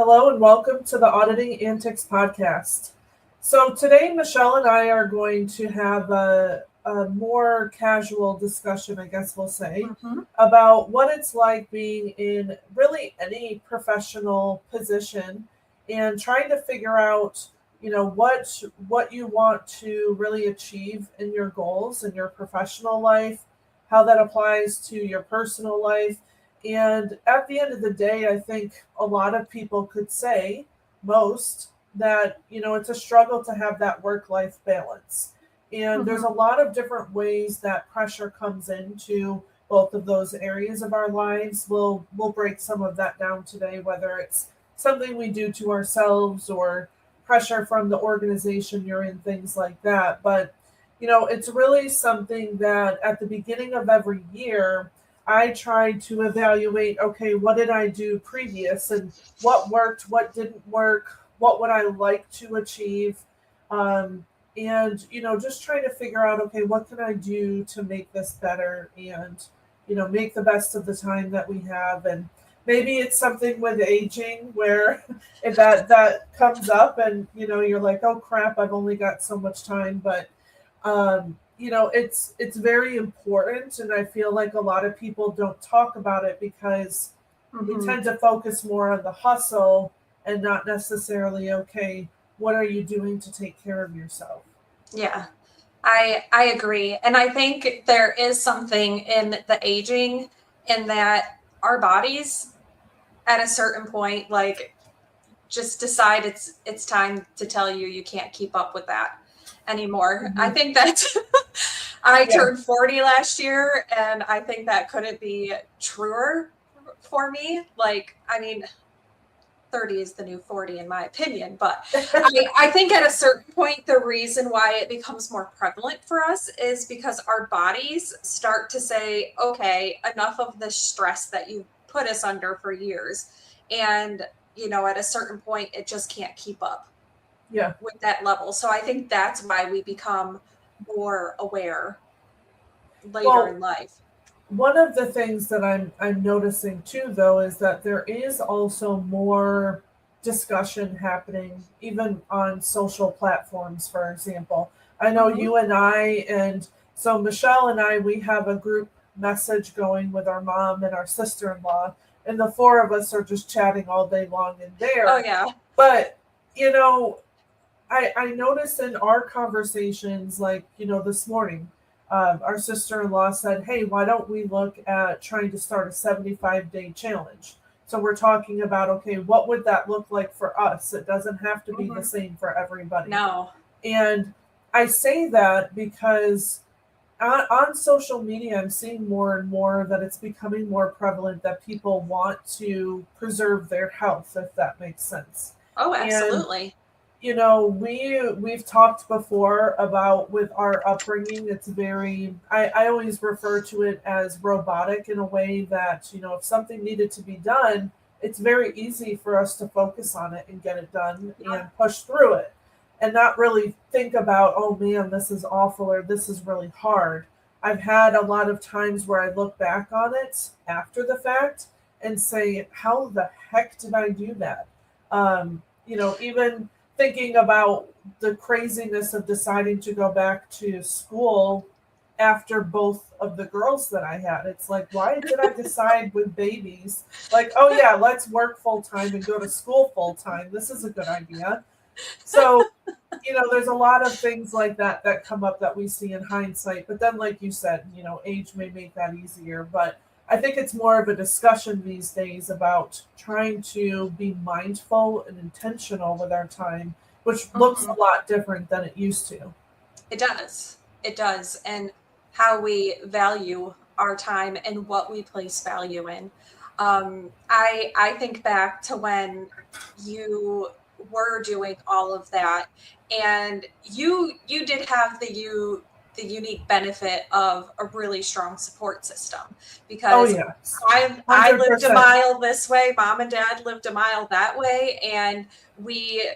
Hello and welcome to the Auditing Antics Podcast. So today, Michele and I are going to have a more casual discussion, I guess we'll say, about what it's like being in really any professional position and trying to figure out, what you want to really achieve in your goals in your professional life, how that applies to your personal life. And at the end of the day, I think a lot of people could say, most, that, it's a struggle to have that work-life balance. And there's a lot of different ways that pressure comes into both of those areas of our lives. We'll break some of that down today, whether it's something we do to ourselves or pressure from the organization you're in, things like that. But, it's really something that at the beginning of every year, I tried to evaluate, okay, what did I do previous and what worked, what didn't work, what would I like to achieve? And, just trying to figure out, okay, what can I do to make this better and, make the best of the time that we have. And maybe it's something with aging where if that comes up and, you're like, oh crap, I've only got so much time. But, it's very important. And I feel like a lot of people don't talk about it because we tend to focus more on the hustle and not necessarily, okay, what are you doing to take care of yourself? Yeah, I agree. And I think there is something in the aging in that our bodies at a certain point, like, just decide it's time to tell you can't keep up with that anymore. I think that's I turned 40 last year, and I think that couldn't be truer for me. Like, I mean, 30 is the new 40 in my opinion, but I think at a certain point, the reason why it becomes more prevalent for us is because our bodies start to say, okay, enough of the stress that you put us under for years. And, at a certain point, it just can't keep up with that level. So I think that's why we become more aware later in life. One of the things that I'm noticing too, though, is that there is also more discussion happening, even on social platforms, for example. I know you and I, and so Michele and I, we have a group message going with our mom and our sister-in-law, and the four of us are just chatting all day long in there. Oh, yeah. But, I noticed in our conversations, like, this morning, our sister-in-law said, hey, why don't we look at trying to start a 75-day challenge? So we're talking about, okay, what would that look like for us? It doesn't have to be the same for everybody. No. And I say that because on social media, I'm seeing more and more that it's becoming more prevalent that people want to preserve their health, if that makes sense. Oh, absolutely. And, we've talked before about with our upbringing, it's very, I always refer to it as robotic in a way that, if something needed to be done, it's very easy for us to focus on it and get it done and push through it and not really think about, oh man, this is awful or this is really hard. I've had a lot of times where I look back on it after the fact and say, how the heck did I do that? Even thinking about the craziness of deciding to go back to school after both of the girls that I had. It's like, why did I decide with babies? Like, oh yeah, let's work full time and go to school full time. This is a good idea. So, there's a lot of things like that come up that we see in hindsight. But then, like you said, age may make that easier. But I think it's more of a discussion these days about trying to be mindful and intentional with our time, which looks a lot different than it used to. It does. It does. And how we value our time and what we place value in. I think back to when you were doing all of that, and you did have the unique benefit of a really strong support system, because I lived a mile this way, mom and dad lived a mile that way, and we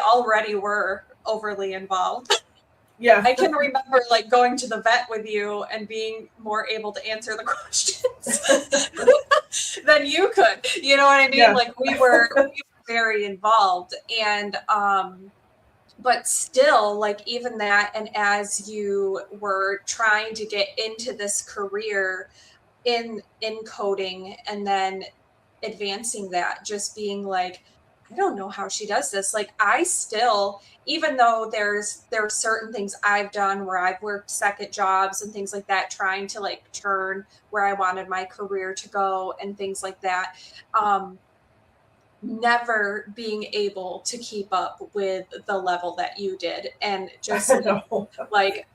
already were overly involved. Yeah. I can remember like going to the vet with you and being more able to answer the questions than you could. You know what I mean? Yeah. Like we were very involved. And but still, like, even that, and as you were trying to get into this career in coding and then advancing that, just being like, I don't know how she does this. Like, I still, even though there are certain things I've done where I've worked second jobs and things like that, trying to like turn where I wanted my career to go and things like that, never being able to keep up with the level that you did. And just like,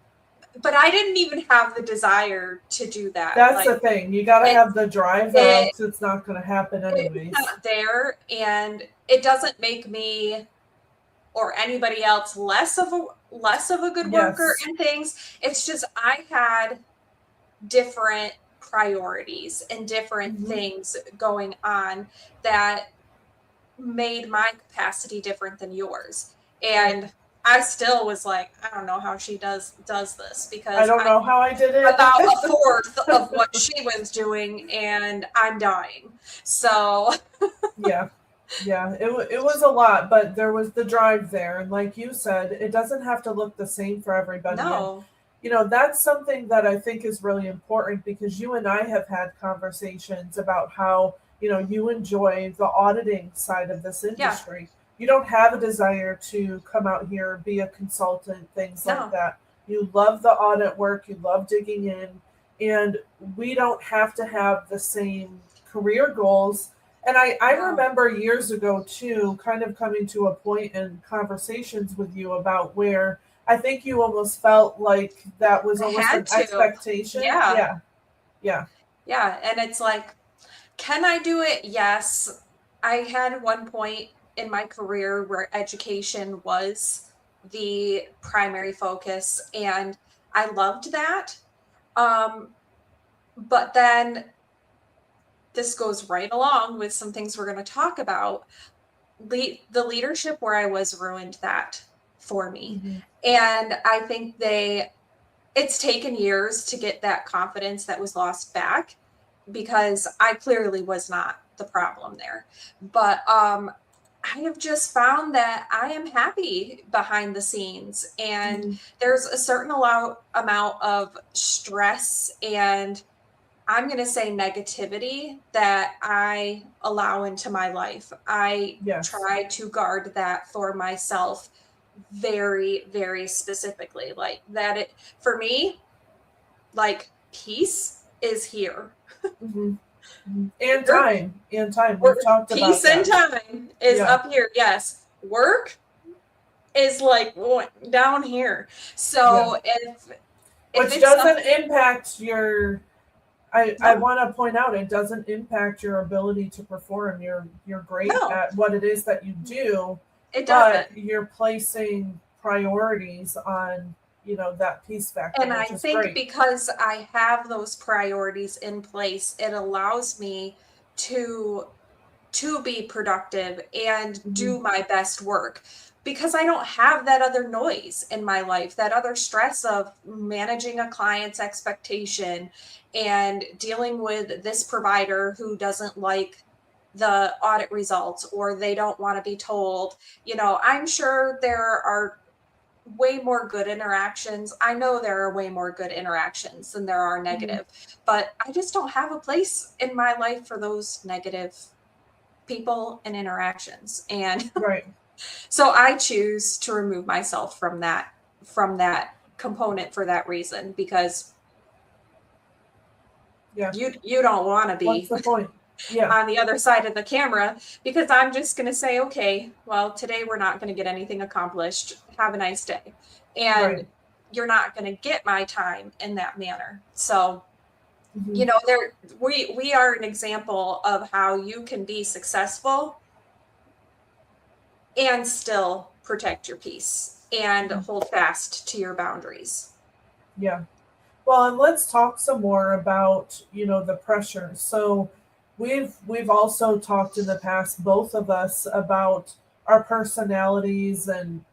but I didn't even have the desire to do that. That's like, the thing. You got to have the drive, or else it's not going to happen anyways. It's not there, and it doesn't make me or anybody else less of a good worker and things. It's just I had different priorities and different things going on that made my capacity different than yours. And I still was like, I don't know how she does this, because I don't know how I did it. About a fourth of what she was doing, and I'm dying. So yeah, it was a lot, but there was the drive there, and like you said, it doesn't have to look the same for everybody. No. And, that's something that I think is really important, because you and I have had conversations about how you enjoy the auditing side of this industry. You don't have a desire to come out here, be a consultant, things like that. You love the audit work, you love digging in, and we don't have to have the same career goals. And I remember years ago too, kind of coming to a point in conversations with you about where I think you almost felt like that was almost an expectation. Yeah. And it's like, can I do it? Yes. I had one point in my career where education was the primary focus, and I loved that. But then this goes right along with some things we're going to talk about. The leadership where I was ruined that for me. And I think it's taken years to get that confidence that was lost back, because I clearly was not the problem there. But I have just found that I am happy behind the scenes, and there's a certain amount of stress and, I'm going to say, negativity that I allow into my life. I try to guard that for myself very, very specifically. Like that, for me, like, peace is here. And time. We've talked about peace and time is up here. Yes. Work is like down here. So which doesn't impact your, I want to point out, it doesn't impact your ability to perform. You're great at what it is that you do. It doesn't. But you're placing priorities on that peace factor. And I think great. Because I have those priorities in place, it allows me to be productive and do my best work, because I don't have that other noise in my life, that other stress of managing a client's expectation and dealing with this provider who doesn't like the audit results, or they don't want to be told. I'm sure there are way more good interactions. I know there are way more good interactions than there are negative, but I just don't have a place in my life for those negative people and interactions. And so I choose to remove myself from that component for that reason, because you don't want to be. What's the point? On the other side of the camera, because I'm just going to say, okay, well, today we're not going to get anything accomplished. Have a nice day. And you're not going to get my time in that manner. So, we are an example of how you can be successful and still protect your peace and hold fast to your boundaries. Yeah. Well, and let's talk some more about, the pressure. So, We've also talked in the past, both of us, about our personalities and,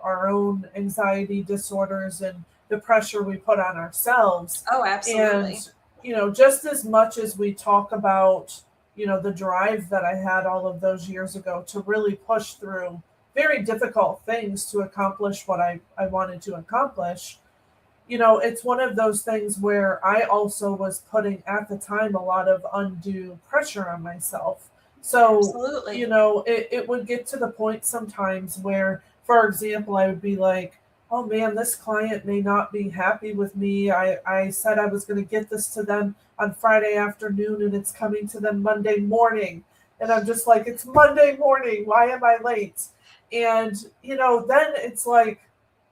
our own anxiety disorders and the pressure we put on ourselves. Oh, absolutely. And, just as much as we talk about, the drive that I had all of those years ago to really push through very difficult things to accomplish what I wanted to accomplish. It's one of those things where I also was putting at the time a lot of undue pressure on myself. So, Absolutely. it would get to the point sometimes where, for example, I would be like, oh man, this client may not be happy with me. I said I was going to get this to them on Friday afternoon and it's coming to them Monday morning. And I'm just like, it's Monday morning. Why am I late? And, then it's like,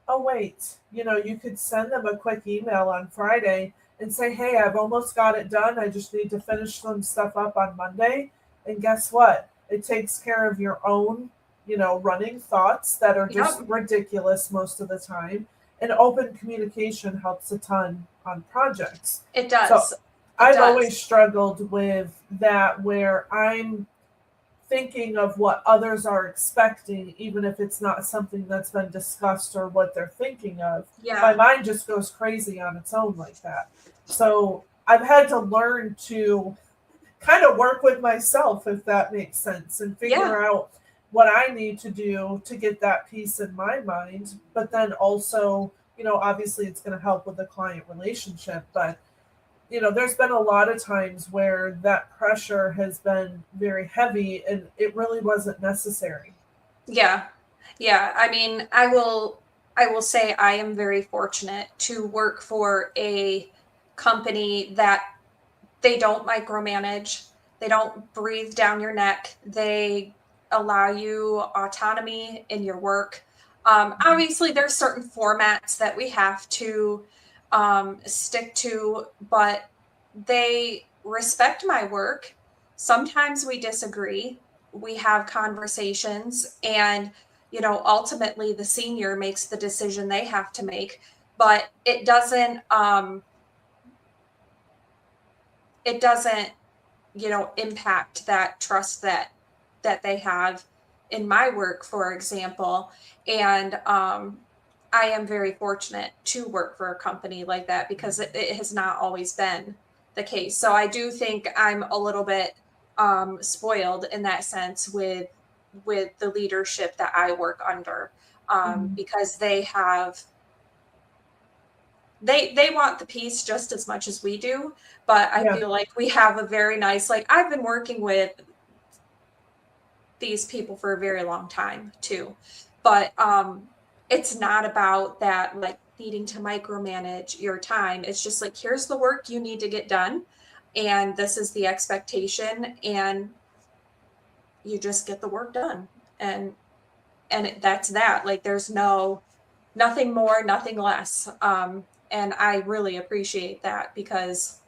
oh, wait, you could send them a quick email on Friday and say, hey, I've almost got it done. I just need to finish some stuff up on Monday. And guess what? It takes care of your own, running thoughts that are just ridiculous most of the time. And open communication helps a ton on projects. It does. So I've always struggled with that, where I'm thinking of what others are expecting, even if it's not something that's been discussed or what they're thinking of. Yeah. My mind just goes crazy on its own like that. So I've had to learn to kind of work with myself, if that makes sense, and figure out what I need to do to get that peace in my mind. But then also, obviously it's going to help with the client relationship, but there's been a lot of times where that pressure has been very heavy and it really wasn't necessary. Yeah. Yeah. I mean, I will say I am very fortunate to work for a company that they don't micromanage. They don't breathe down your neck. They allow you autonomy in your work. Obviously, there's certain formats that we have to stick to, but they respect my work. Sometimes we disagree. We have conversations, and ultimately the senior makes the decision they have to make, but it doesn't impact that trust that they have in my work, for example. And I am very fortunate to work for a company like that, because it has not always been the case. So I do think I'm a little bit spoiled in that sense with the leadership that I work under, because they want the peace just as much as we do. But I feel like we have a very nice, I've been working with these people for a very long time too. But it's not about that, needing to micromanage your time. It's just here's the work you need to get done, and this is the expectation, and you just get the work done. And that's that. There's nothing more, nothing less. And I really appreciate that, because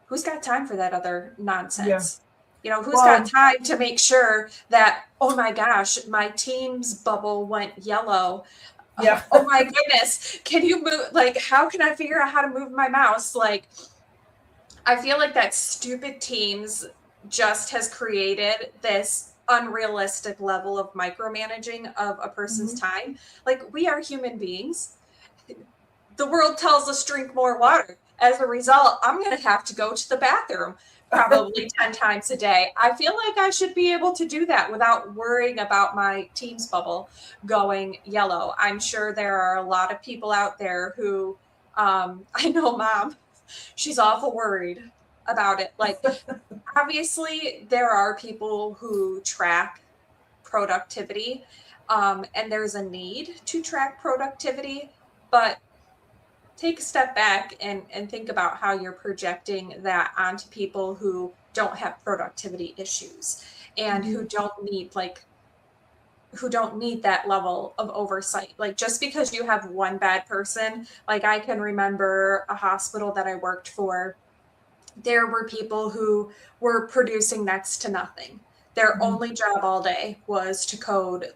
who's got time for that other nonsense? Who's got time to make sure that, oh my gosh, my Teams bubble went yellow. Yeah. Oh my goodness. Can you move? How can I figure out how to move my mouse? I feel like that stupid Teams just has created this unrealistic level of micromanaging of a person's time. We are human beings. The world tells us drink more water. As a result, I'm going to have to go to the bathroom probably 10 times a day. I feel like I should be able to do that without worrying about my Teams bubble going yellow. I'm sure there are a lot of people out there who, I know Mom, she's awful worried about it. Obviously, there are people who track productivity, and there's a need to track productivity, but take a step back and think about how you're projecting that onto people who don't have productivity issues and who don't need that level of oversight. Just because you have one bad person, I can remember a hospital that I worked for, there were people who were producing next to nothing. Their only job all day was to code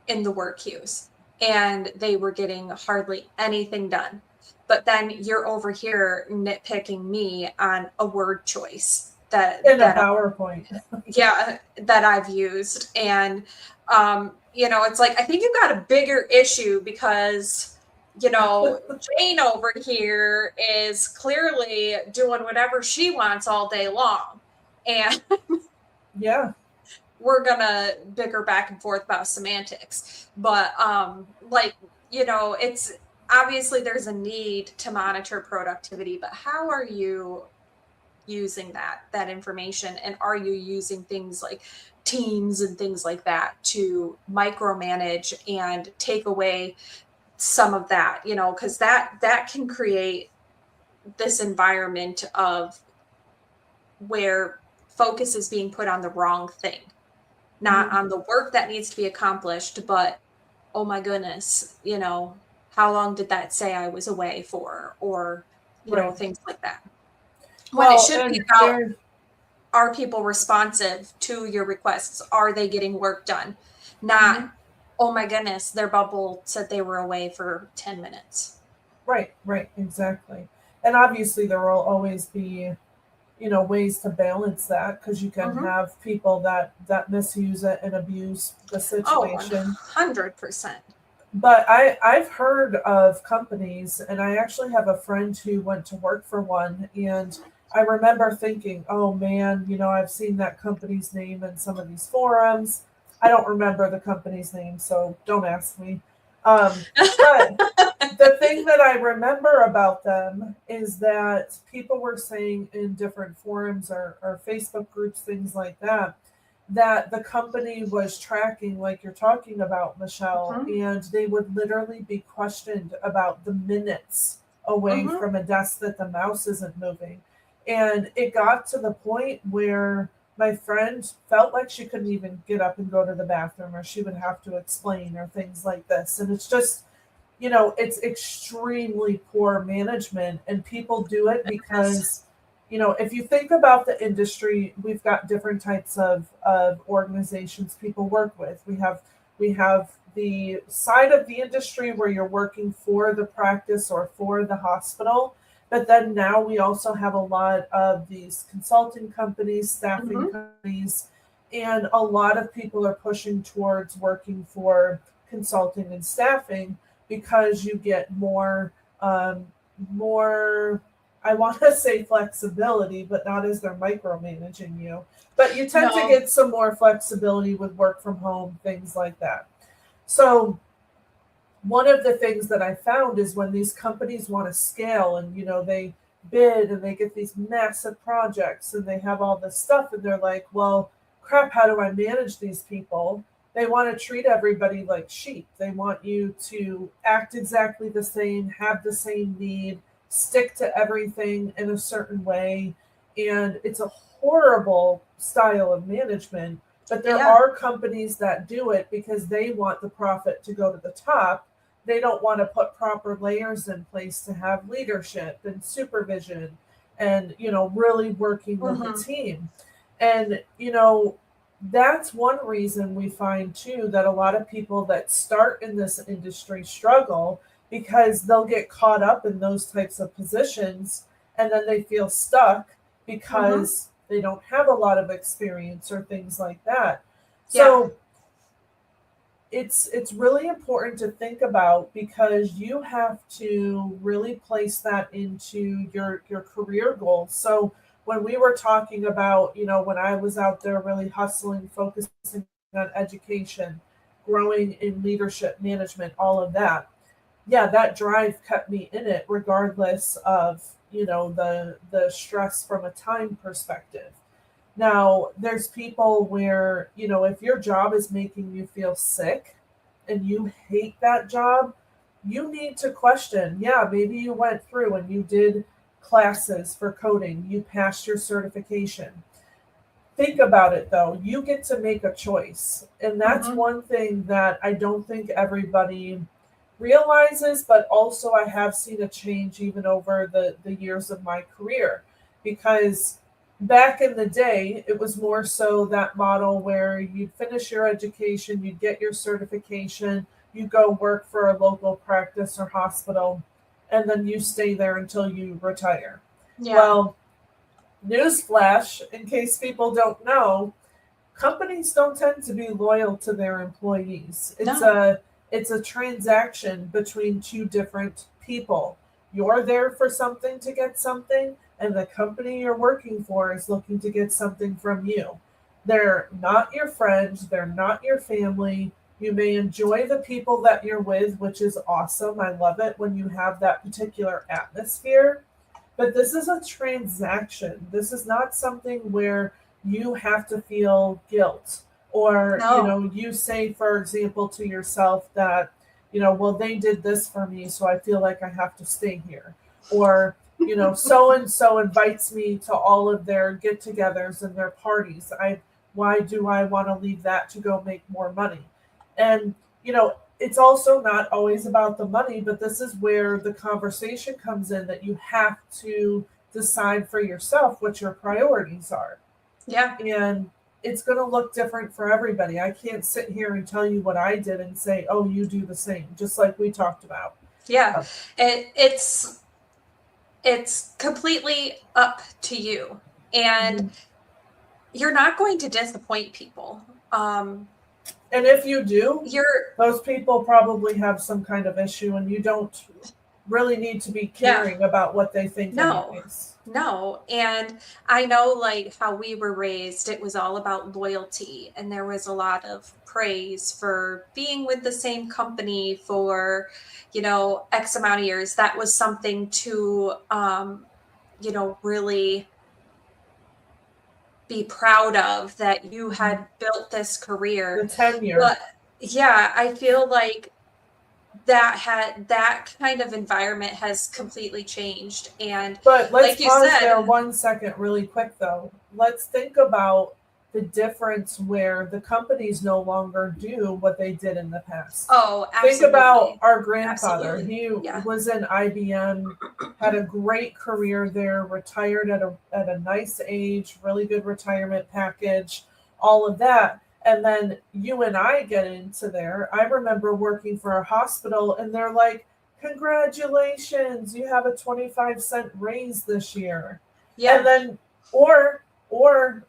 in the work queues, and they were getting hardly anything done. But then you're over here nitpicking me on a word choice that a PowerPoint. that I've used. And it's I think you've got a bigger issue, because Jane over here is clearly doing whatever she wants all day long. And yeah, we're gonna bicker back and forth about semantics. But it's obviously there's a need to monitor productivity, but how are you using that information? And are you using things like teams and things like that to micromanage and take away some of that, because that can create this environment of where focus is being put on the wrong thing, not on the work that needs to be accomplished, but oh my goodness, how long did that say I was away for, or things like that. When it should be about, are people responsive to your requests? Are they getting work done? Not, oh my goodness, their bubble said they were away for 10 minutes. Right, exactly. And obviously there will always be, ways to balance that, because you can have people that misuse it and abuse the situation. 100%. But I've heard of companies, and I actually have a friend who went to work for one, and I remember thinking, oh man, I've seen that company's name in some of these forums. I don't remember the company's name, so don't ask me. But the thing that I remember about them is that people were saying in different forums or Facebook groups, things like that the company was tracking, like you're talking about, Michelle, and they would literally be questioned about the minutes away from a desk that the mouse isn't moving. And it got to the point where my friend felt like she couldn't even get up and go to the bathroom, or she would have to explain, or things like this. And it's just, it's extremely poor management, and people do it because, if you think about the industry, we've got different types of organizations people work with. We have the side of the industry where you're working for the practice or for the hospital. But then now we also have a lot of these consulting companies, staffing companies, and a lot of people are pushing towards working for consulting and staffing because you get more, I want to say flexibility, but not as they're micromanaging you. But you tend to get some more flexibility with work from home, things like that. So one of the things that I found is when these companies want to scale and, they bid and they get these massive projects and they have all this stuff and they're like, well, crap, how do I manage these people? They want to treat everybody like sheep. They want you to act exactly the same, have the same need, stick to everything in a certain way. And it's a horrible style of management. But there are companies that do it because they want the profit to go to the top. They don't want to put proper layers in place to have leadership and supervision and, really working with the team. And, that's one reason we find too that a lot of people that start in this industry struggle, because they'll get caught up in those types of positions and then they feel stuck because they don't have a lot of experience or things like that. So it's really important to think about, because you have to really place that into your career goals. So when we were talking about, when I was out there really hustling, focusing on education, growing in leadership, management, all of that, that drive kept me in it regardless of, the stress from a time perspective. Now, there's people where, if your job is making you feel sick and you hate that job, you need to question, maybe you went through and you did classes for coding, you passed your certification. Think about it though, you get to make a choice. And that's one thing that I don't think everybody realizes, but also I have seen a change even over the years of my career, because back in the day, it was more so that model where you'd finish your education, you'd get your certification, you go work for a local practice or hospital, and then you stay there until you retire. Well, newsflash, in case people don't know, companies don't tend to be loyal to their employees. It's a transaction between two different people. You're there for something to get something, and the company you're working for is looking to get something from you. They're not your friends, they're not your family. You may enjoy the people that you're with, which is awesome. I love it when you have that particular atmosphere. But this is a transaction. This is not something where you have to feel guilt or, No. you say, for example, to yourself that, well, they did this for me, so I feel like I have to stay here. Or, so and so invites me to all of their get togethers and their parties. Why do I want to leave that to go make more money? And, it's also not always about the money, but this is where the conversation comes in that you have to decide for yourself what your priorities are. Yeah. And it's going to look different for everybody. I can't sit here and tell you what I did and say, oh, you do the same, just like we talked about. Yeah. It's completely up to you. And you're not going to disappoint people. And if you do, those people probably have some kind of issue, and you don't really need to be caring about what they think. No. And I know, like, how we were raised, it was all about loyalty, and there was a lot of praise for being with the same company for, X amount of years. That was something to, really be proud of, that you had built this career. The tenure. But yeah, I feel like that kind of environment has completely changed. But let's like you pause said, there 1 second really quick though. Let's think about the difference where the companies no longer do what they did in the past. Oh, absolutely. Think about our grandfather. Absolutely. He was in IBM, had a great career there, retired at a nice age, really good retirement package, all of that. And then you and I get into there. I remember working for a hospital, and they're like, congratulations, you have a 25-cent raise this year. Yeah. And then, or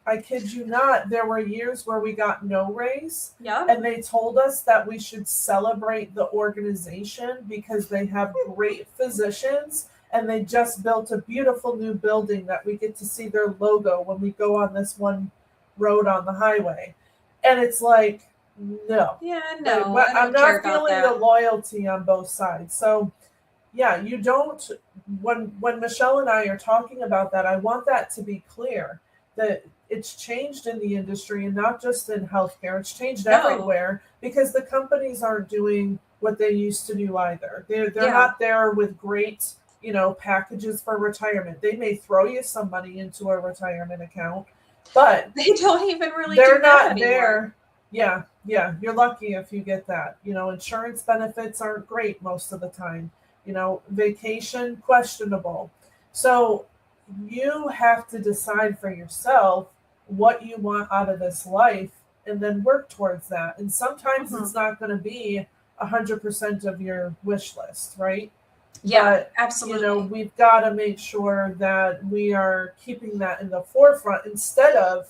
I kid you not, there were years where we got no raise. Yeah. And they told us that we should celebrate the organization because they have great physicians, and they just built a beautiful new building that we get to see their logo when we go on this one road on the highway. And it's like, no. Yeah, no. I'm not feeling the loyalty on both sides. So yeah, you don't, when Michele and I are talking about that, I want that to be clear that it's changed in the industry, and not just in healthcare. It's changed everywhere because the companies aren't doing what they used to do either. They're not there with great, packages for retirement. They may throw you some money into a retirement account, but they don't even really they're do not that there. Yeah. You're lucky if you get that. Insurance benefits aren't great most of the time. Vacation, questionable. So you have to decide for yourself what you want out of this life and then work towards that. And sometimes it's not going to be 100% of your wish list, right? Yeah, but, absolutely. We've got to make sure that we are keeping that in the forefront instead of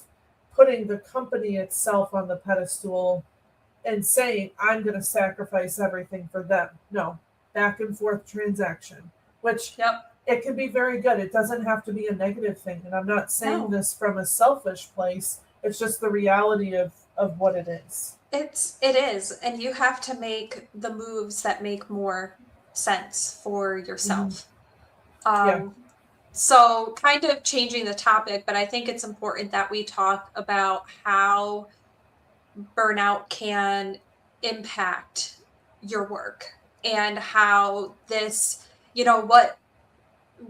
putting the company itself on the pedestal and saying, I'm going to sacrifice everything for them. No, back and forth transaction, which it can be very good. It doesn't have to be a negative thing. And I'm not saying this from a selfish place. It's just the reality of what it is. It is. And you have to make the moves that make more sense for yourself. So kind of changing the topic, but I think it's important that we talk about how burnout can impact your work and how this, what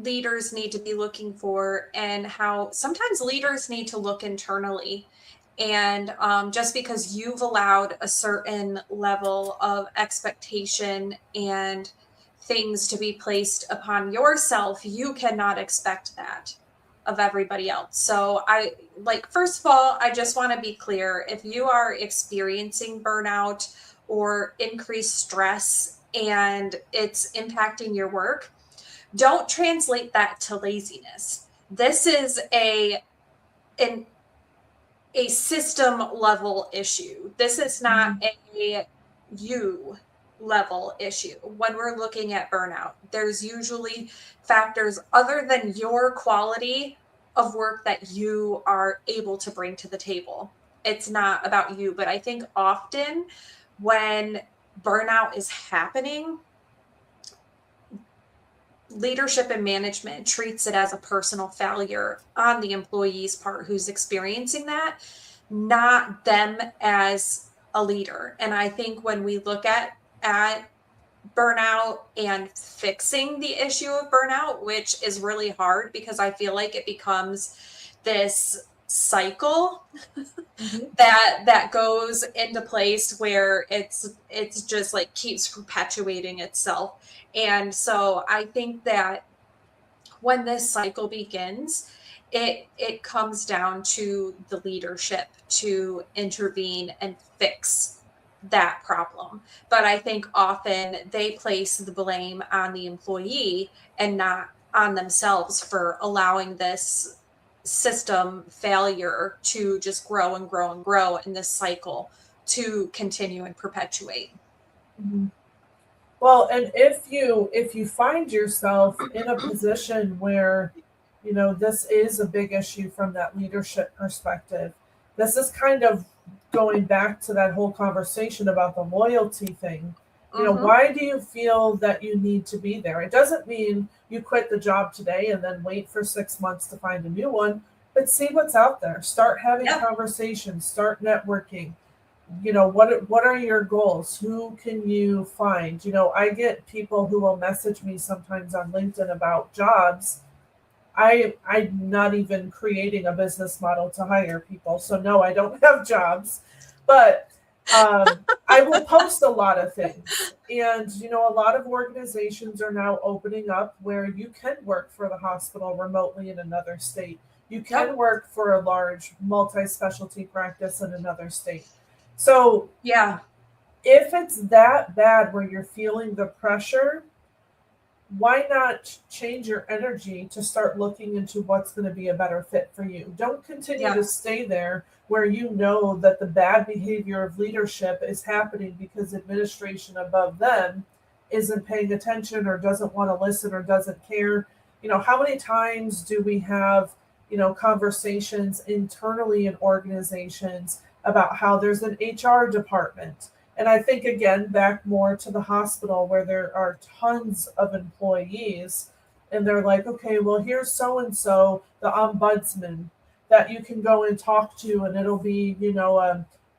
leaders need to be looking for, and how sometimes leaders need to look internally. And just because you've allowed a certain level of expectation and things to be placed upon yourself, you cannot expect that of everybody else. So first of all, I just want to be clear, if you are experiencing burnout or increased stress and it's impacting your work, don't translate that to laziness. This is a system level issue. This is not a you level issue. When we're looking at burnout, there's usually factors other than your quality of work that you are able to bring to the table. It's not about you, but I think often when burnout is happening, leadership and management treats it as a personal failure on the employee's part who's experiencing that, not them as a leader. And I think when we look at burnout and fixing the issue of burnout, which is really hard because I feel like it becomes this cycle that goes into place where it's just like keeps perpetuating itself. And so I think that when this cycle begins, it comes down to the leadership to intervene and fix that problem. But I think often they place the blame on the employee and not on themselves for allowing this system failure to just grow and grow and grow, and this cycle to continue and perpetuate. Well, and if you find yourself in a position where, this is a big issue from that leadership perspective, this is kind of going back to that whole conversation about the loyalty thing. Why do you feel that you need to be there? It doesn't mean you quit the job today and then wait for 6 months to find a new one, but see what's out there. Start having conversations, start networking. What are your goals? Who can you find? I get people who will message me sometimes on LinkedIn about jobs. I'm not even creating a business model to hire people. So no, I don't have jobs, but I will post a lot of things. And, a lot of organizations are now opening up where you can work for the hospital remotely in another state. You can work for a large multi-specialty practice in another state. So if it's that bad where you're feeling the pressure, why not change your energy to start looking into what's going to be a better fit for you? Don't continue to stay there where you know that the bad behavior of leadership is happening because administration above them isn't paying attention or doesn't want to listen or doesn't care. How many times do we have, conversations internally in organizations about how there's an HR department? And I think, again, back more to the hospital where there are tons of employees and they're like, okay, well, here's so-and-so, the ombudsman that you can go and talk to, and it'll be,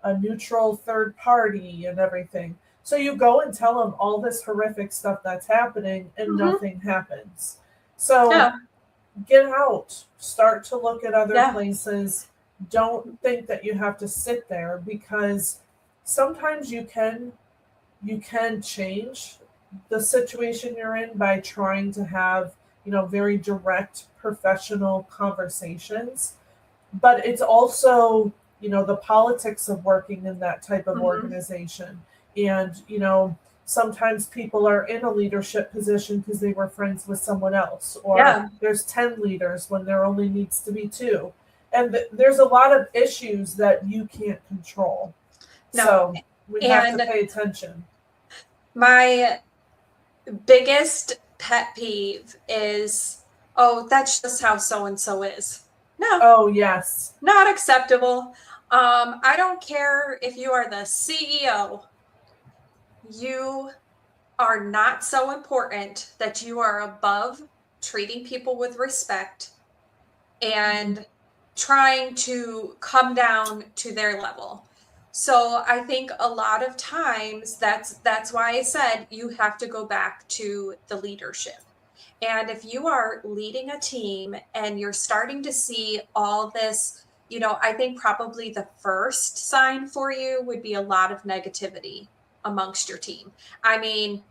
a neutral third party and everything. So you go and tell them all this horrific stuff that's happening and nothing happens. So get out, start to look at other places. Don't think that you have to sit there, because sometimes you can change the situation you're in by trying to have, very direct professional conversations. But it's also, the politics of working in that type of organization. And, sometimes people are in a leadership position because they were friends with someone else, or there's 10 leaders when there only needs to be 2. And there's a lot of issues that you can't control. No. So we have to pay attention. My biggest pet peeve is, that's just how so-and-so is. No. Oh, yes. Not acceptable. I don't care if you are the CEO. You are not so important that you are above treating people with respect and trying to come down to their level. So I think a lot of times that's why I said you have to go back to the leadership. And if you are leading a team and you're starting to see all this, I think probably the first sign for you would be a lot of negativity amongst your team. I mean,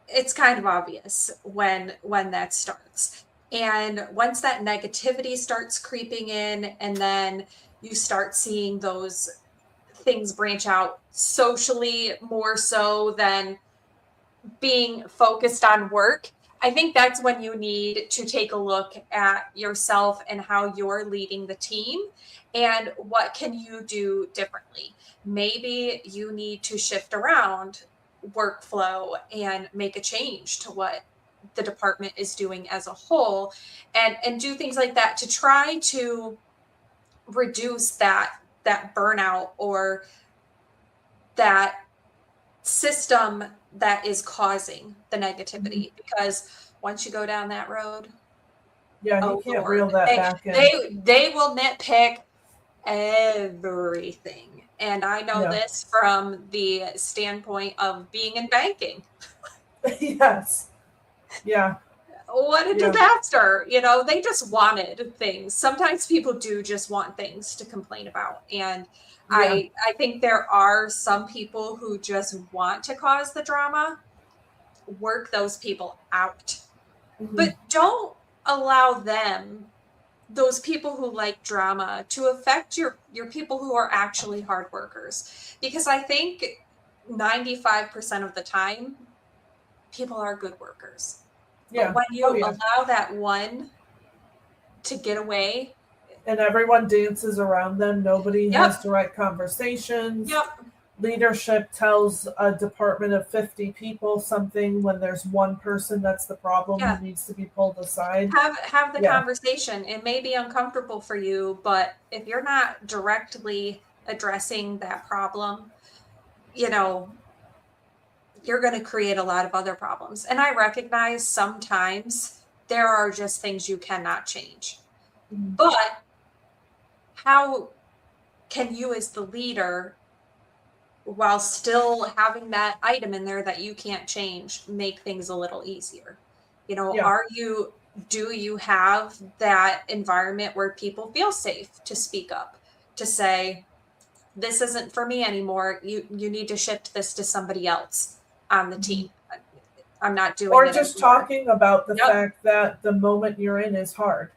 it's kind of obvious when that starts. And once that negativity starts creeping in, and then you start seeing those things branch out socially more so than being focused on work, I think that's when you need to take a look at yourself and how you're leading the team and what can you do differently. Maybe you need to shift around workflow and make a change to what the department is doing as a whole, and do things like that to try to reduce that burnout or that system that is causing the negativity. Because once you go down that road, you can't reel that back in. They will nitpick everything. And I know this from the standpoint of being in banking. Yes. Yeah. What a disaster. You know, they just wanted things. Sometimes people do just want things to complain about. And I think there are some people who just want to cause the drama. Work those people out. But don't allow them, those people who like drama, to affect your people who are actually hard workers. Because I think 95% of the time, people are good workers. But when you allow that one to get away, and everyone dances around them, nobody has direct conversations. Leadership tells a department of 50 people something when there's one person that's the problem who needs to be pulled aside. Have the conversation. It may be uncomfortable for you, but if you're not directly addressing that problem, you know, you're going to create a lot of other problems. And I recognize sometimes there are just things you cannot change. But how can you as the leader, while still having that item in there that you can't change, make things a little easier? You know, do you have that environment where people feel safe to speak up, to say, this isn't for me anymore. You need to shift this to somebody else on the team. I'm not doing it. Or just talking about the fact that the moment you're in is hard.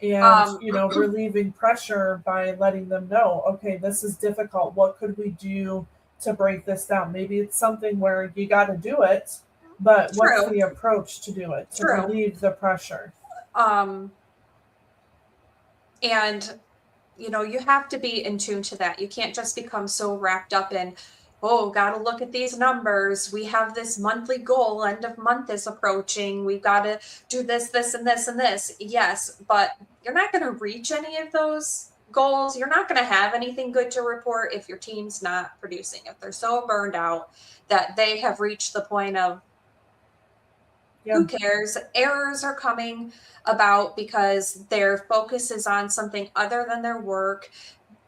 And, you know, relieving pressure by letting them know, okay, this is difficult. What could we do to break this down? Maybe it's something where you got to do it, but what's the approach to do it, to relieve the pressure? And, you know, you have to be in tune to that. You can't just become so wrapped up in, oh, got to look at these numbers. We have this monthly goal. End of month is approaching. We've got to do this, this, and this, and this. Yes, but you're not going to reach any of those goals. You're not going to have anything good to report if your team's not producing. If they're so burned out that they have reached the point of, who cares? Errors are coming about because their focus is on something other than their work.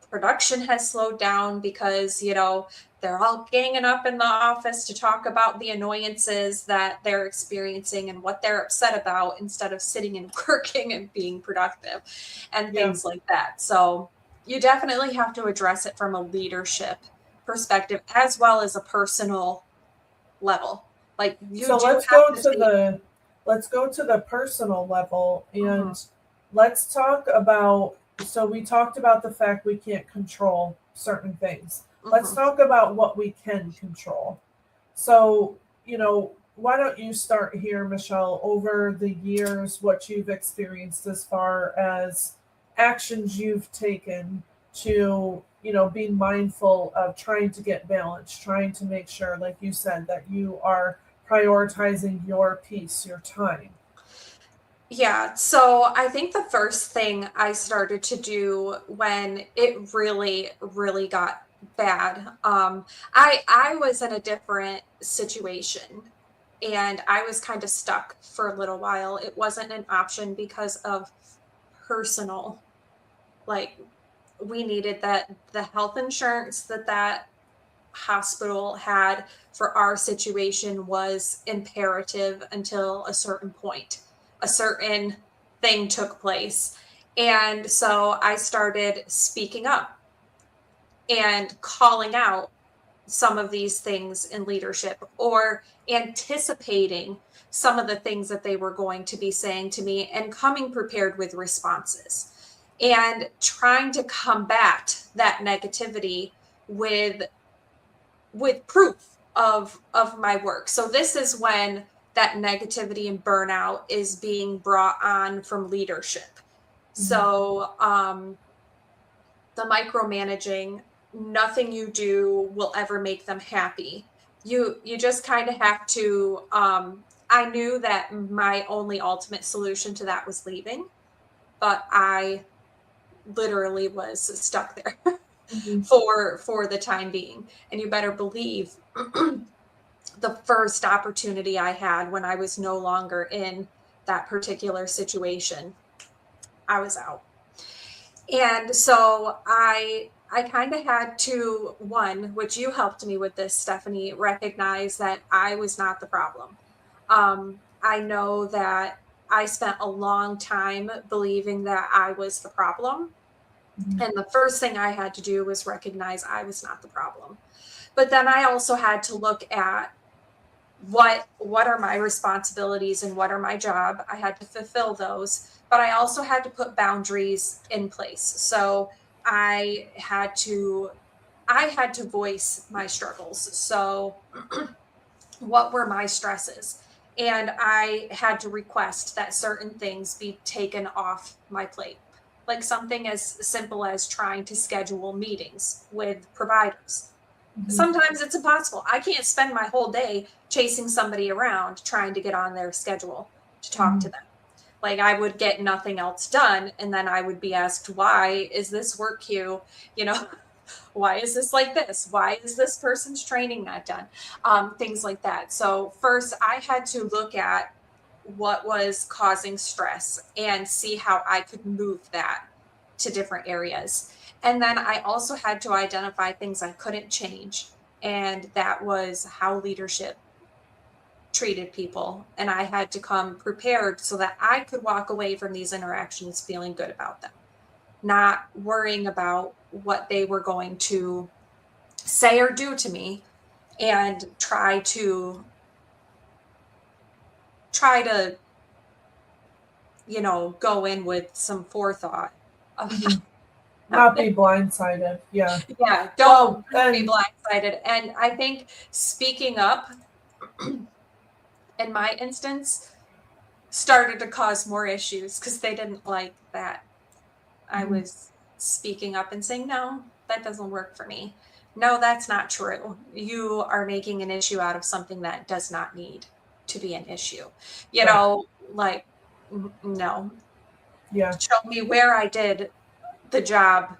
Production has slowed down because, you know, they're all ganging up in the office to talk about the annoyances that they're experiencing and what they're upset about instead of sitting and working and being productive and things like that. So you definitely have to address it from a leadership perspective as well as a personal level. Like let's go to the personal level and let's talk about, so we talked about the fact we can't control certain things. Let's talk about what we can control. So, you know, why don't you start here, Michele, over the years, what you've experienced as far as actions you've taken to, you know, being mindful of trying to get balance, trying to make sure, like you said, that you are prioritizing your peace, your time. Yeah, so I think the first thing I started to do when it really, really got bad, I was in a different situation and I was kind of stuck for a little while. It wasn't an option because of personal, like we needed the health insurance that hospital had for our situation was imperative until a certain point. A certain thing took place. And so I started speaking up and calling out some of these things in leadership or anticipating some of the things that they were going to be saying to me and coming prepared with responses and trying to combat that negativity with proof of my work. So this is when that negativity and burnout is being brought on from leadership. So the micromanaging, nothing you do will ever make them happy. You just kind of have to, I knew that my only ultimate solution to that was leaving, but I literally was stuck there for the time being. And you better believe the first opportunity I had when I was no longer in that particular situation, I was out. And so I kind of had to, one, which you helped me with this, Stephanie, recognize that I was not the problem. I know that I spent a long time believing that I was the problem. And the first thing I had to do was recognize I was not the problem. But then I also had to look at what are my responsibilities and what are my job. I had to fulfill those, but I also had to put boundaries in place. So I had to voice my struggles. So what were my stresses? And I had to request that certain things be taken off my plate, like something as simple as trying to schedule meetings with providers. Sometimes it's impossible. I can't spend my whole day chasing somebody around trying to get on their schedule to talk to them. Like, I would get nothing else done. And then I would be asked, why is this work queue? Why is this like this? Why is this person's training not done? Things like that. So first I had to look at what was causing stress and see how I could move that to different areas. And then I also had to identify things I couldn't change. And that was how leadership treated people. And I had to come prepared so that I could walk away from these interactions feeling good about them, not worrying about what they were going to say or do to me, and try to go in with some forethought. Not be blindsided. Yeah. Yeah. Don't be blindsided. And I think speaking up in my instance started to cause more issues because they didn't like that I was speaking up and saying, no, that doesn't work for me. No, that's not true. You are making an issue out of something that does not need to be an issue. No. Yeah. Show me where I did the job.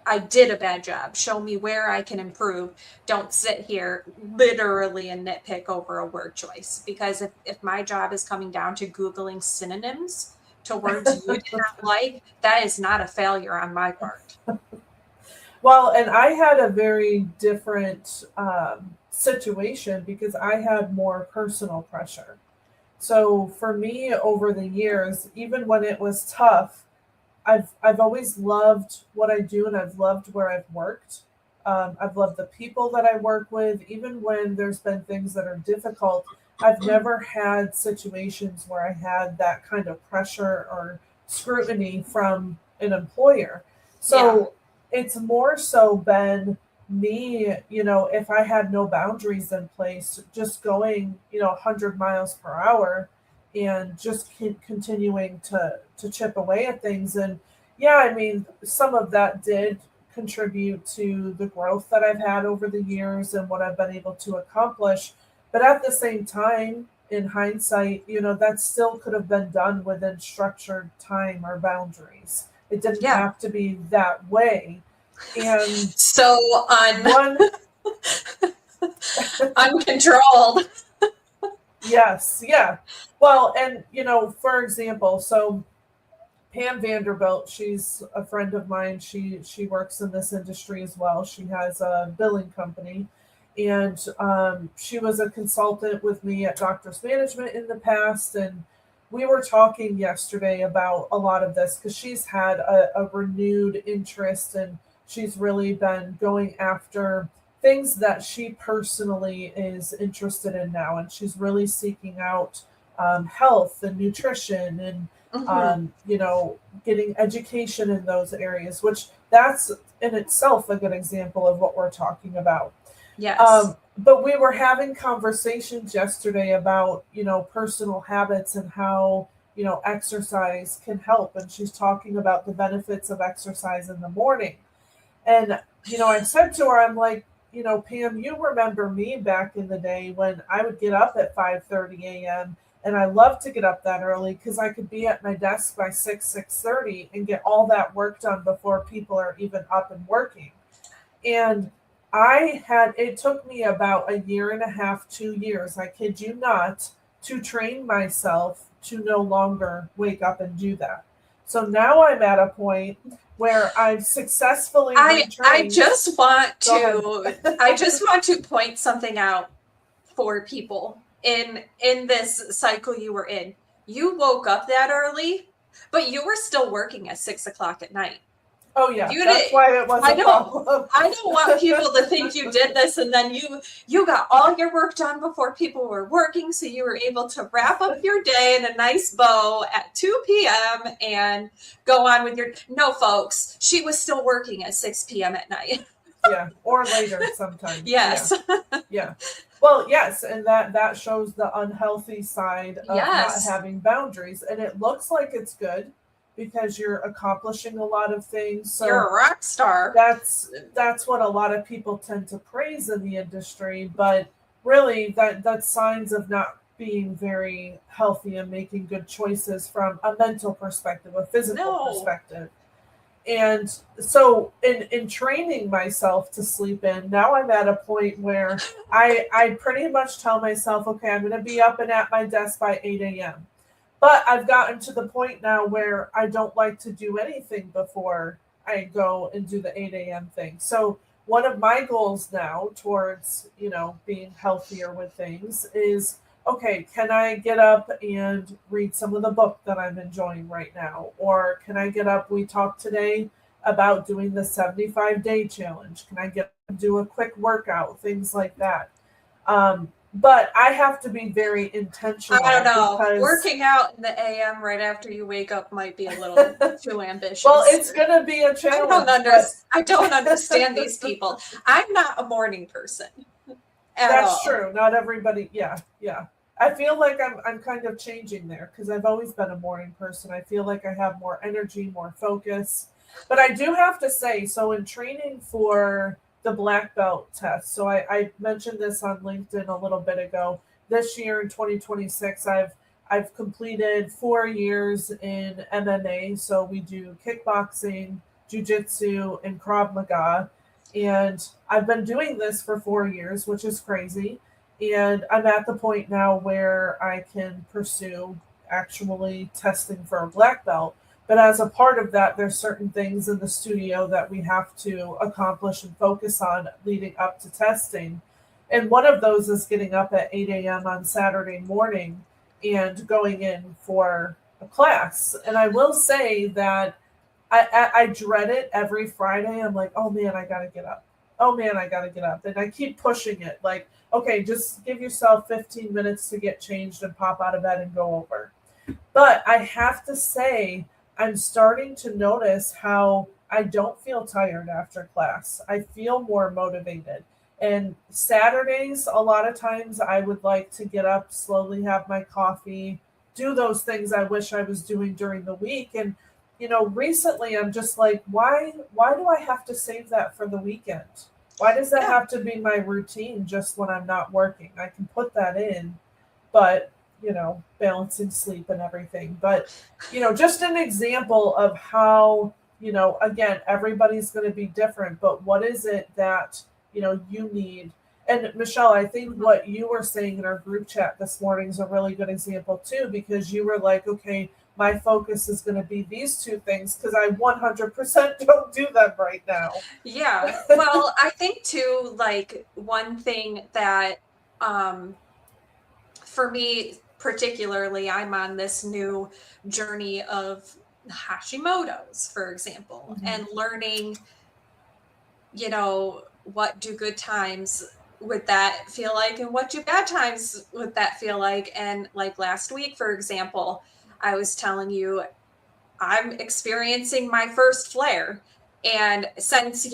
I did a bad job. Show me where I can improve. Don't sit here literally and nitpick over a word choice. Because if my job is coming down to Googling synonyms to words you did not like, that is not a failure on my part. Well, and I had a very different situation because I had more personal pressure. So for me, over the years, even when it was tough, I've always loved what I do, and I've loved where I've worked. I've loved the people that I work with, even when there's been things that are difficult. I've never had situations where I had that kind of pressure or scrutiny from an employer. So it's more so been me, if I had no boundaries in place, just going, 100 miles per hour and just continuing to chip away at things. And some of that did contribute to the growth that I've had over the years and what I've been able to accomplish. But at the same time, in hindsight, that still could have been done within structured time or boundaries. It didn't have to be that way. And so uncontrolled. Yes. Yeah. Well, and, for example, so Pam Vanderbilt, she's a friend of mine. She works in this industry as well. She has a billing company, and she was a consultant with me at Doctors Management in the past. And we were talking yesterday about a lot of this because she's had a renewed interest, and she's really been going after things that she personally is interested in now. And she's really seeking out health and nutrition and, getting education in those areas, which that's in itself a good example of what we're talking about. Yes. But we were having conversations yesterday about, personal habits and how, exercise can help. And she's talking about the benefits of exercise in the morning. And, I said to her, I'm like, Pam, you remember me back in the day when I would get up at 5:30 a.m. and I love to get up that early because I could be at my desk by 6:30 and get all that work done before people are even up and working. And it took me about a year and a half, 2 years, I kid you not, to train myself to no longer wake up and do that. So now I'm at a point where I've successfully I just want to point something out for people in this cycle you were in. You woke up that early, but you were still working at 6:00 at night. Oh yeah, that's why it wasn't a problem. I don't want people to think you did this and then you got all your work done before people were working, so you were able to wrap up your day in a nice bow at 2 p.m. and go on with your... No, folks, she was still working at 6 p.m. at night. Yeah, or later sometimes. Yes. Yeah. Well, yes, and that shows the unhealthy side of not having boundaries, and it looks like it's good, because you're accomplishing a lot of things. So you're a rock star. That's what a lot of people tend to praise in the industry, but really that's signs of not being very healthy and making good choices from a mental perspective, a physical perspective. And so in training myself to sleep in, now I'm at a point where I pretty much tell myself, okay, I'm going to be up and at my desk by 8 a.m. But I've gotten to the point now where I don't like to do anything before I go and do the 8 a.m. thing. So one of my goals now towards, being healthier with things is, okay, can I get up and read some of the book that I'm enjoying right now? Or can I get up? We talked today about doing the 75-day challenge. Can I get up and do a quick workout? Things like that. But I have to be very intentional. I don't know. Working out in the AM right after you wake up might be a little too ambitious. Well, it's going to be a challenge. I don't understand these people. I'm not a morning person. That's true. Not everybody. Yeah. I feel like I'm kind of changing there because I've always been a morning person. I feel like I have more energy, more focus. But I do have to say, so in training for the black belt test. So I mentioned this on LinkedIn a little bit ago. This year in 2026, I've completed 4 years in MMA. So we do kickboxing, jiu-jitsu, and Krav Maga. And I've been doing this for 4 years, which is crazy. And I'm at the point now where I can pursue actually testing for a black belt. But as a part of that, there's certain things in the studio that we have to accomplish and focus on leading up to testing. And one of those is getting up at 8 a.m. on Saturday morning and going in for a class. And I will say that I dread it every Friday. I'm like, oh man, I got to get up. Oh man, I got to get up. And I keep pushing it. Like, okay, just give yourself 15 minutes to get changed and pop out of bed and go over. But I have to say, I'm starting to notice how I don't feel tired after class. I feel more motivated. And Saturdays, a lot of times I would like to get up, slowly have my coffee, do those things I wish I was doing during the week. And, recently I'm just like, why do I have to save that for the weekend? Why does that have to be my routine just when I'm not working? I can put that in, but balancing sleep and everything. But, just an example of how, again, everybody's going to be different, but what is it that, you need? And Michele, I think what you were saying in our group chat this morning is a really good example too, because you were like, okay, my focus is going to be these two things because I 100% don't do them right now. Yeah. Well, I think too, like one thing that, for me, particularly, I'm on this new journey of Hashimoto's, for example, and learning, what do good times with that feel like and what do bad times with that feel like. And like last week, for example, I was telling you, I'm experiencing my first flare. And since,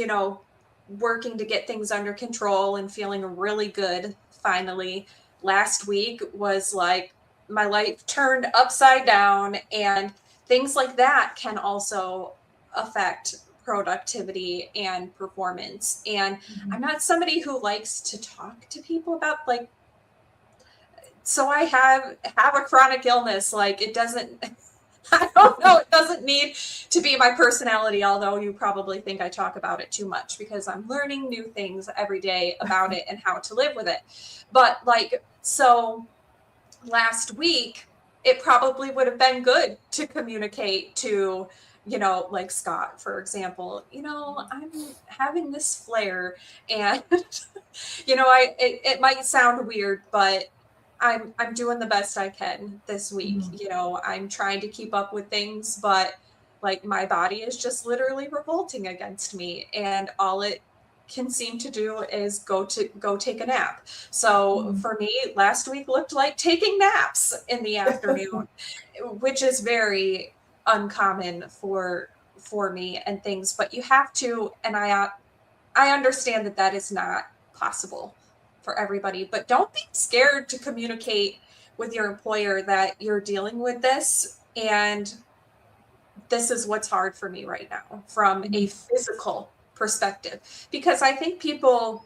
working to get things under control and feeling really good finally. Last week was like my life turned upside down, and things like that can also affect productivity and performance. And I'm not somebody who likes to talk to people about like, so I have a chronic illness. Like it doesn't, I don't know, it doesn't need to be my personality, although you probably think I talk about it too much because I'm learning new things every day about it and how to live with it. But like, so last week, it probably would have been good to communicate to, you know, like Scott, for example, you know, I'm having this flare and, you know, it might sound weird, but I'm doing the best I can this week. You know, I'm trying to keep up with things, but like my body is just literally revolting against me, and all it can seem to do is go take a nap. So for me, last week looked like taking naps in the afternoon, which is very uncommon for me and things. But you have to, and I understand that that is not possible for everybody, but don't be scared to communicate with your employer that you're dealing with this, and this is what's hard for me right now from a physical perspective, because I think people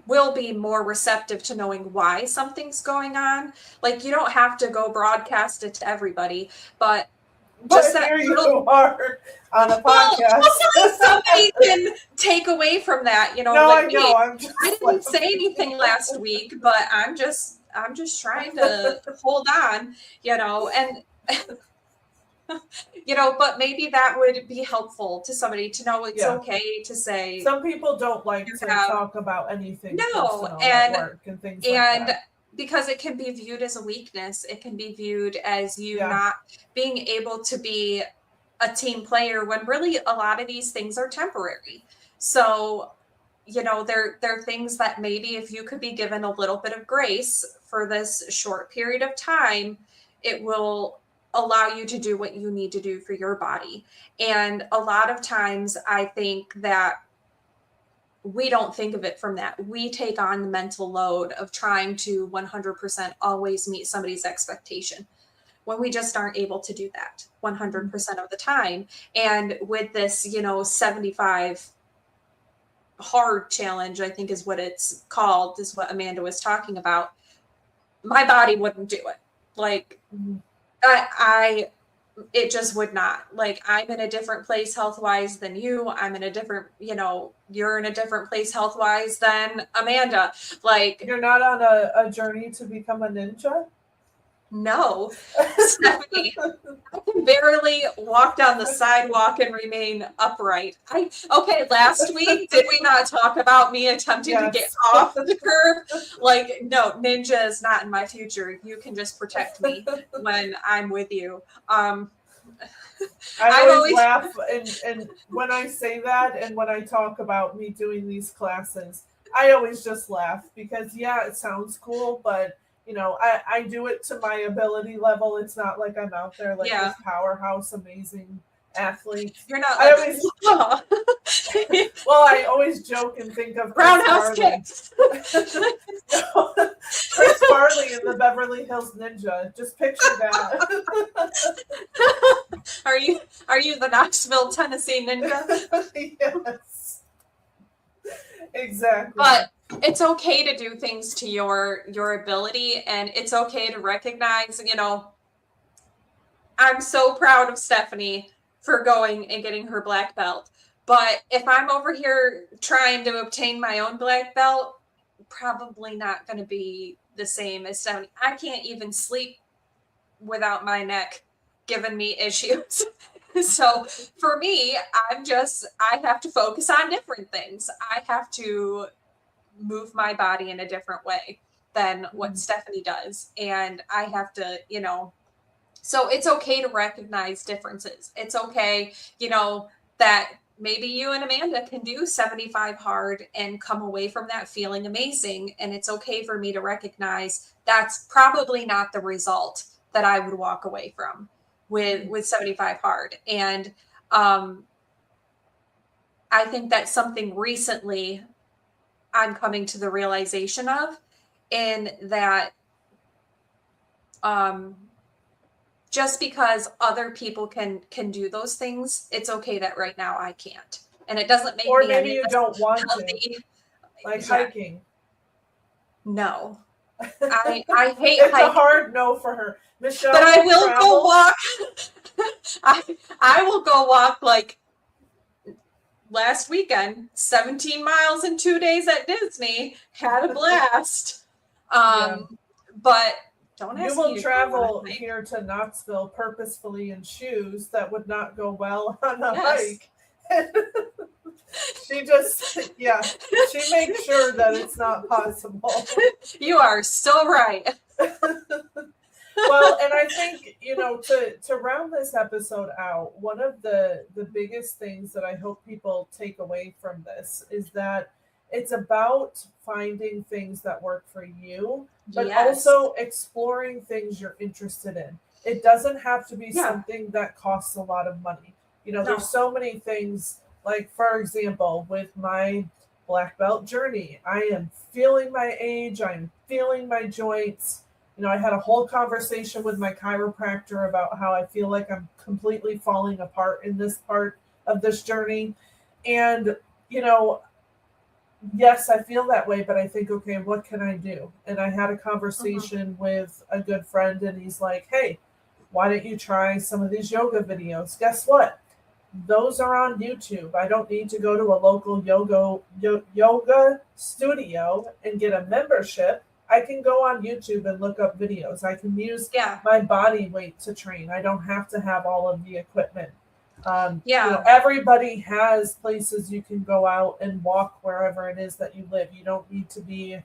will be more receptive to knowing why something's going on. Like you don't have to go broadcast it to everybody, but just that here you are on a podcast. Hopefully somebody can take away from that, you know. No, like I know. I didn't say anything last week, but I'm just trying to hold on, you know, and you know, but maybe that would be helpful to somebody to know it's okay to say. Some people don't like to talk about anything personal and at work and things like that. Because it can be viewed as a weakness. It can be viewed as you not being able to be a team player, when really a lot of these things are temporary. So, you know, there are things that maybe if you could be given a little bit of grace for this short period of time, it will allow you to do what you need to do for your body. And a lot of times I think that we don't think of it from that. We take on the mental load of trying to 100% always meet somebody's expectation, when we just aren't able to do that 100% of the time. And with this, you know, 75 hard challenge, I think is what it's called, is what Amanda was talking about. My body wouldn't do it. Like it just would not. Like I'm in a different place health-wise than you. I'm in a different, you know, you're in a different place health-wise than Amanda. Like you're not on a journey to become a ninja? No, Stephanie, I can barely walk down the sidewalk and remain upright. Last week, did we not talk about me attempting to get off the curb? Like, no, ninja is not in my future. You can just protect me when I'm with you. I always laugh, and when I say that, and when I talk about me doing these classes, I always just laugh because, it sounds cool, but you know, I do it to my ability level. It's not like I'm out there like this powerhouse, amazing athlete. You're not. I always joke and think of roundhouse kicks. Chris Farley in the Beverly Hills Ninja. Just picture that. Are you the Knoxville, Tennessee Ninja? Yes. Exactly. But it's okay to do things to your ability, and it's okay to recognize, you know, I'm so proud of Stephanie for going and getting her black belt. But if I'm over here trying to obtain my own black belt, probably not going to be the same as Stephanie. I can't even sleep without my neck giving me issues. So for me, I have to focus on different things. I have to move my body in a different way than what Stephanie does. And I have to, you know, so it's okay to recognize differences. It's okay, you know, that maybe you and Amanda can do 75 hard and come away from that feeling amazing. And it's okay for me to recognize that's probably not the result that I would walk away from with 75 hard. And I I think that's something recently I'm coming to the realization of, in that just because other people can do those things, it's okay that right now I can't. And it doesn't make or me maybe any you less don't want healthy. to, like Yeah. hiking. No. I hate It's hiking. a hard no for her. Michele, but I will travel. go walk. I will go walk, like last weekend, 17 miles in 2 days at Disney. Had a blast. Yeah. But don't You ask will me to travel go on a hike. here to Knoxville purposefully in shoes that would not go well on a Yes. hike. She just, yeah, she makes sure that it's not possible. You are so right. Well, and I think, to round this episode out, one of the biggest things that I hope people take away from this is that it's about finding things that work for you, but Yes. also exploring things you're interested in. It doesn't have to be Yeah. something that costs a lot of money. No. There's so many things, like, for example, with my black belt journey, I am feeling my age, I'm feeling my joints. I had a whole conversation with my chiropractor about how I feel like I'm completely falling apart in this part of this journey. And, yes, I feel that way, but I think, okay, what can I do? And I had a conversation with a good friend, and he's like, hey, why don't you try some of these yoga videos? Guess what? Those are on YouTube. I don't need to go to a local yoga studio and get a membership. I can go on YouTube and look up videos. I can use my body weight to train. I don't have to have all of the equipment. Everybody has places you can go out and walk wherever it is that you live. You don't need to be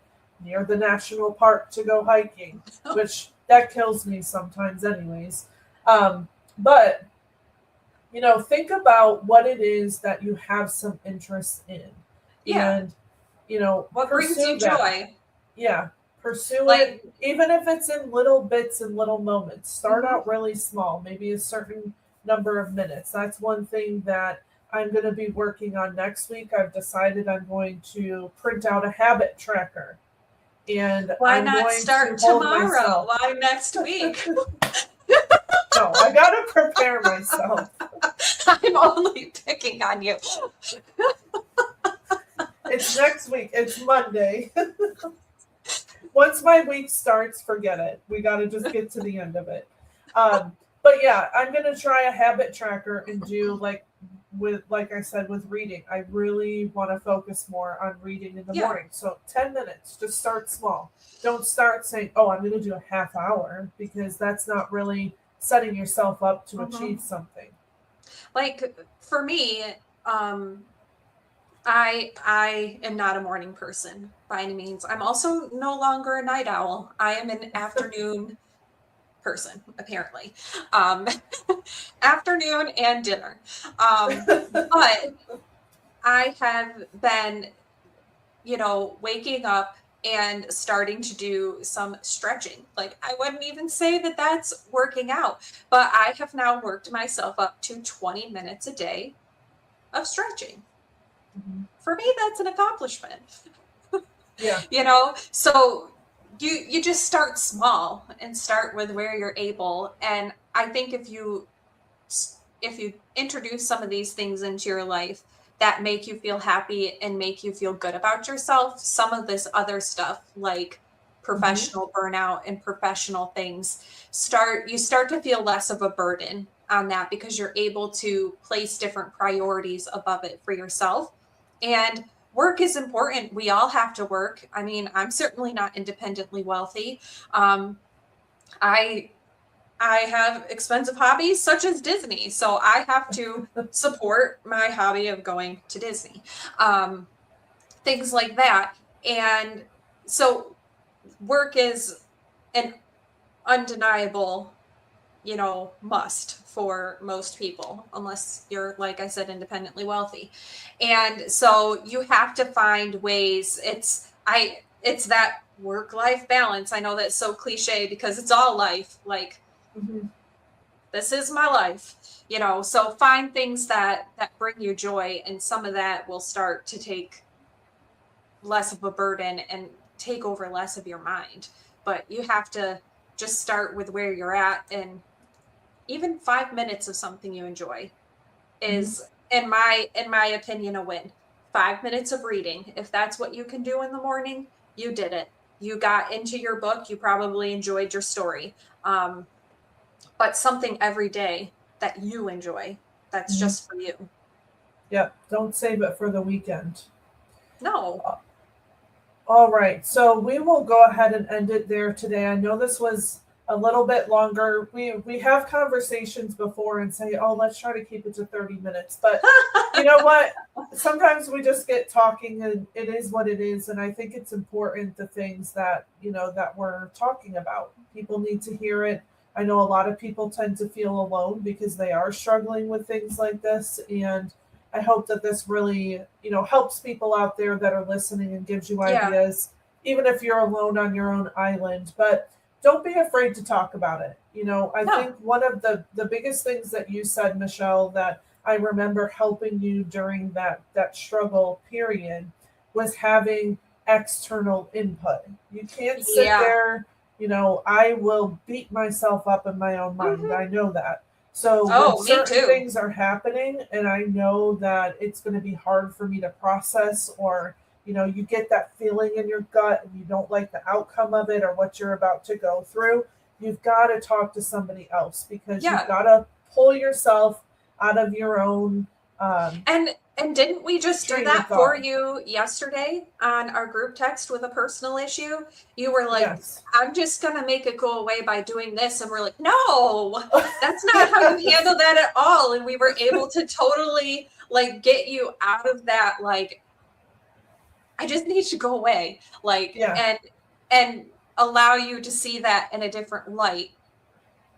near the national park to go hiking, which that kills me sometimes anyways. But think about what it is that you have some interest in. Yeah. And, what brings you that. joy. Yeah. Pursue it, even if it's in little bits and little moments. Start out really small, maybe a certain number of minutes. That's one thing that I'm going to be working on next week. I've decided I'm going to print out a habit tracker. And why not start tomorrow? Why next week? No, I got to prepare myself. I'm only picking on you. It's next week. It's Monday. Once my week starts, forget it. We got to just get to the end of it. But yeah, I'm going to try a habit tracker and do like I said, with reading. I really want to focus more on reading in the morning. So 10 minutes, just start small. Don't start saying, oh, I'm going to do a half hour, because that's not really setting yourself up to achieve something. Like for me, I am not a morning person by any means. I'm also no longer a night owl. I am an afternoon person, apparently. Afternoon and dinner. But I have been, waking up and starting to do some stretching. Like, I wouldn't even say that that's working out, but I have now worked myself up to 20 minutes a day of stretching. For me, that's an accomplishment. Yeah. So you just start small and start with where you're able. And I think if you introduce some of these things into your life that make you feel happy and make you feel good about yourself, some of this other stuff like professional burnout and professional things, you start to feel less of a burden on that, because you're able to place different priorities above it for yourself. And work is important. We all have to work. I mean, I'm certainly not independently wealthy. I have expensive hobbies such as Disney, so I have to support my hobby of going to Disney, things like that. And so work is an undeniable, must for most people, unless you're, like I said, independently wealthy. And so you have to find ways. It's that work-life balance. I know that's so cliche because it's all life. Like, This is my life, so find things that bring you joy, and some of that will start to take less of a burden and take over less of your mind. But you have to just start with where you're at, and even 5 minutes of something you enjoy is, in my opinion, a win. 5 minutes of reading, if that's what you can do in the morning, you did it. You got into your book, you probably enjoyed your story. But something every day that you enjoy, that's just for you. Yep. Don't save it for the weekend. No. All right. So we will go ahead and end it there today. I know this was a little bit longer. We have conversations before and say, oh, let's try to keep it to 30 minutes. But you know what? Sometimes we just get talking, and it is what it is. And I think it's important, the things that, that we're talking about. People need to hear it. I know a lot of people tend to feel alone because they are struggling with things like this. And I hope that this really, helps people out there that are listening and gives you ideas, even if you're alone on your own island. But don't be afraid to talk about it. I think one of the biggest things that you said, Michele, that I remember helping you during that struggle period was having external input. You can't sit there. I will beat myself up in my own mind. I know that. So when certain things are happening and I know that it's going to be hard for me to process, or, you get that feeling in your gut and you don't like the outcome of it or what you're about to go through, you've got to talk to somebody else, because you've got to pull yourself out of your own And didn't we just do that for you yesterday on our group text with a personal issue? You were like, I'm just going to make it go away by doing this. And we're like, no, that's not how you handle that at all. And we were able to totally get you out of that. I just need to go away. And allow you to see that in a different light,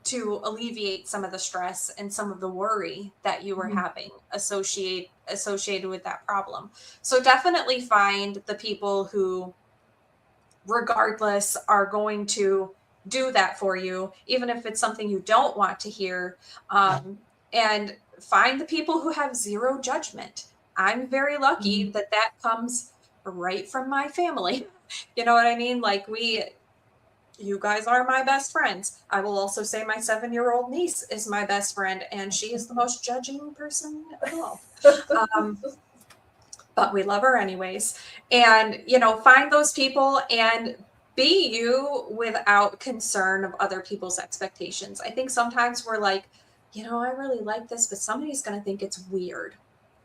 to alleviate some of the stress and some of the worry that you were having associated with that problem. So definitely find the people who, regardless, are going to do that for you, even if it's something you don't want to hear. And find the people who have zero judgment. I'm very lucky that comes right from my family. You know what I mean? You guys are my best friends. I will also say my 7-year-old niece is my best friend, and she is the most judging person of all. But we love her anyways. And, find those people and be you without concern of other people's expectations. I think sometimes we're like, I really like this, but somebody's going to think it's weird.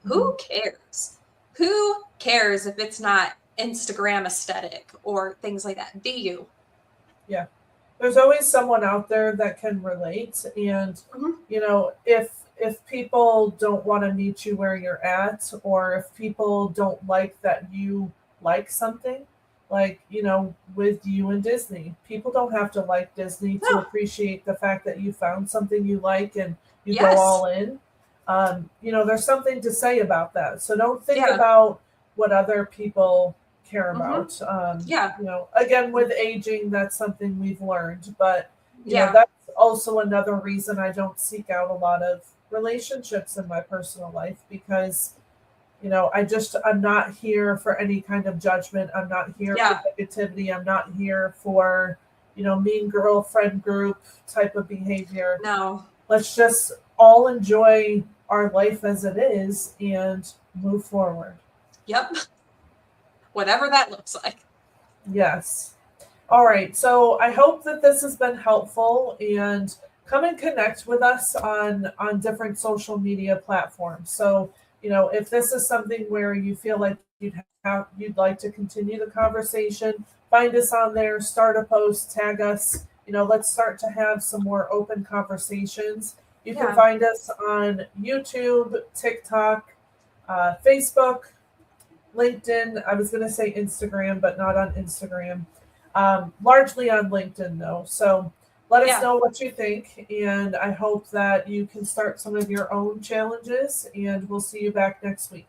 Who cares? Who cares if it's not Instagram aesthetic or things like that? Be you. Yeah. There's always someone out there that can relate. And, if people don't want to meet you where you're at, or if people don't like that you like something, with you and Disney, people don't have to like Disney to appreciate the fact that you found something you like and you go all in. There's something to say about that. So don't think about what other people care about. Again, with aging, that's something we've learned, but that's also another reason I don't seek out a lot of relationships in my personal life, because I'm not here for any kind of judgment. I'm not here for negativity. I'm not here for mean girlfriend group type of behavior. No, let's just all enjoy our life as it is and move forward. Whatever that looks like. Yes. All right. So I hope that this has been helpful, and come and connect with us on different social media platforms. So, if this is something where you feel like you'd like to continue the conversation, find us on there, start a post, tag us. Let's start to have some more open conversations. You can find us on YouTube, TikTok, Facebook, LinkedIn. I was going to say Instagram, but not on Instagram. Largely on LinkedIn, though. So let us know what you think. And I hope that you can start some of your own challenges. And we'll see you back next week.